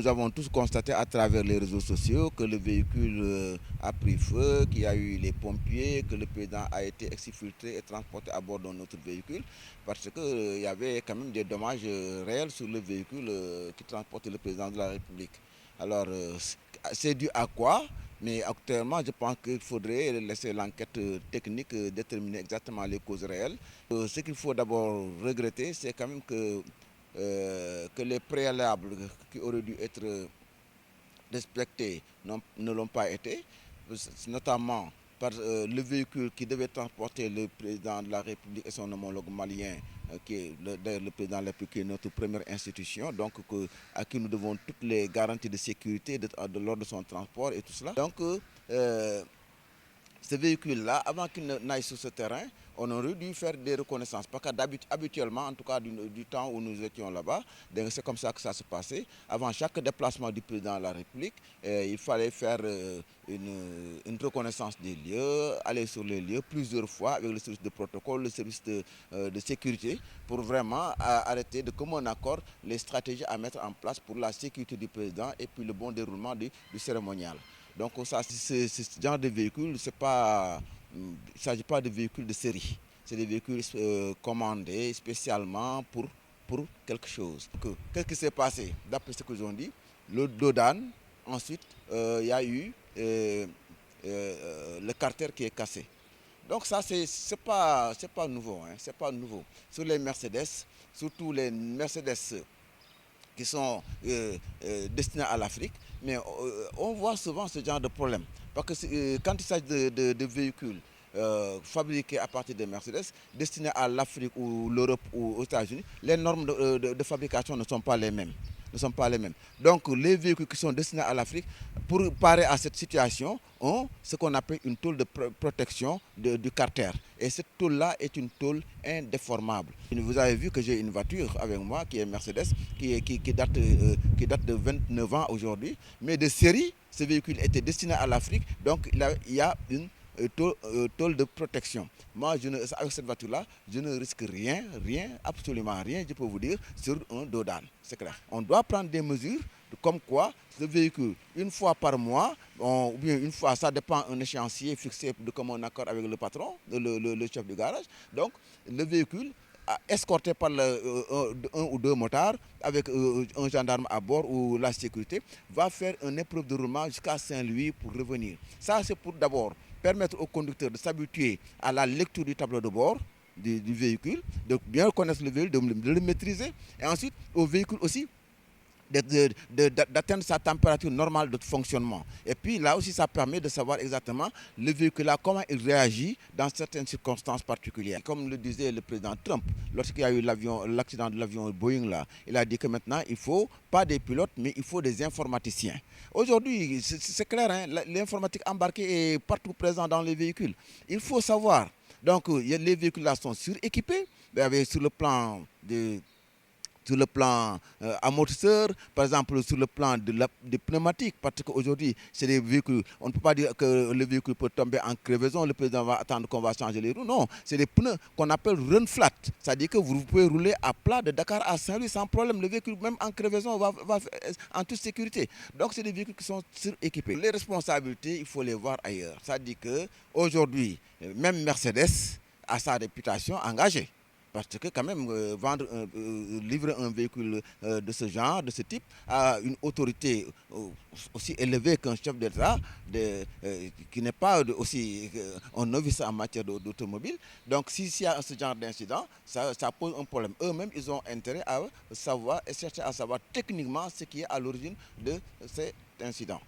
nous avons tous constaté à travers les réseaux sociaux que le véhicule a pris feu, qu'il y a eu les pompiers, que le président a été exfiltré et transporté à bord d'un autre véhicule, parce qu'il y avait quand même des dommages réels sur le véhicule qui transportait le président de la République. Alors, c'est dû à quoi? Mais actuellement, je pense qu'il faudrait laisser l'enquête technique déterminer exactement les causes réelles. Ce qu'il faut d'abord regretter, c'est quand même que les préalables qui auraient dû être respectés ne l'ont pas été, notamment par le véhicule qui devait transporter le président de la République et son homologue malien, qui est le président de la République, qui est notre première institution, donc à qui nous devons toutes les garanties de sécurité lors de son transport et tout cela. Donc, ce véhicule-là, avant qu'il n'aille sur ce terrain, on aurait dû faire des reconnaissances. Parce qu'habituellement, en tout cas du temps où nous étions là-bas, c'est comme ça que ça se passait. Avant chaque déplacement du président de la République, il fallait faire une reconnaissance des lieux, aller sur les lieux plusieurs fois avec le service de protocole, le service de sécurité, pour vraiment arrêter de commun accord les stratégies à mettre en place pour la sécurité du président et puis le bon déroulement du cérémonial. Donc ça, ce genre de véhicule, il ne s'agit pas de véhicules de série. C'est des véhicules commandés spécialement pour quelque chose. Qu'est-ce qui s'est passé? D'après ce qu'ils ont dit, le Dodan, ensuite, il y a eu le carter qui est cassé. Donc ça, c'est pas nouveau. Hein, c'est pas nouveau. Sur les Mercedes, surtout les Mercedes qui sont destinés à l'Afrique, mais on voit souvent ce genre de problème. Parce que quand il s'agit de véhicules fabriqués à partir de Mercedes, destinés à l'Afrique ou l'Europe ou aux États-Unis, les normes de fabrication ne sont pas les mêmes. Donc les véhicules qui sont destinés à l'Afrique, pour parer à cette situation, ont ce qu'on appelle une tôle de protection du carter. Et cette tôle-là est une tôle indéformable. Vous avez vu que j'ai une voiture avec moi qui est Mercedes, qui date de 29 ans aujourd'hui. Mais de série, ce véhicule était destiné à l'Afrique, donc il y a une tôle de protection. Moi, avec cette voiture-là, je ne risque rien, absolument rien, je peux vous dire, sur un Dodan. C'est clair. On doit prendre des mesures comme quoi ce véhicule, une fois par mois, ou bien une fois, ça dépend d'un échéancier fixé de commun accord avec le patron, le chef du garage. Donc, le véhicule, escorté par un ou deux motards avec un gendarme à bord ou la sécurité, va faire une épreuve de roulement jusqu'à Saint-Louis pour revenir. Ça, c'est pour d'abord permettre au conducteur de s'habituer à la lecture du tableau de bord du véhicule, de bien connaître le véhicule, de le maîtriser, et ensuite au véhicule aussi d'atteindre sa température normale de fonctionnement. Et puis là aussi, ça permet de savoir exactement le véhicule-là, comment il réagit dans certaines circonstances particulières. Comme le disait le président Trump, lorsqu'il y a eu l'accident de l'avion Boeing, là, il a dit que maintenant, il ne faut pas des pilotes, mais il faut des informaticiens. Aujourd'hui, c'est clair, hein, l'informatique embarquée est partout présente dans les véhicules. Il faut savoir. Donc, les véhicules-là sont suréquipés, sur le plan amortisseur, par exemple sur le plan des pneumatiques, parce qu'aujourd'hui, c'est des véhicules, on ne peut pas dire que le véhicule peut tomber en crevaison, le président va attendre qu'on va changer les roues. Non, c'est des pneus qu'on appelle run flat, c'est-à-dire que vous pouvez rouler à plat de Dakar à Saint-Louis sans problème. Le véhicule, même en crevaison, va en toute sécurité. Donc, c'est des véhicules qui sont suréquipés. Les responsabilités, il faut les voir ailleurs. C'est-à-dire qu'aujourd'hui, même Mercedes a sa réputation engagée. Parce que quand même, livrer un véhicule de ce genre, de ce type, à une autorité aussi élevée qu'un chef d'État, qui n'est pas aussi un novice en matière d'automobile. Donc s'il y a ce genre d'incident, ça pose un problème. Eux-mêmes, ils ont intérêt à savoir et chercher à savoir techniquement ce qui est à l'origine de cet incident.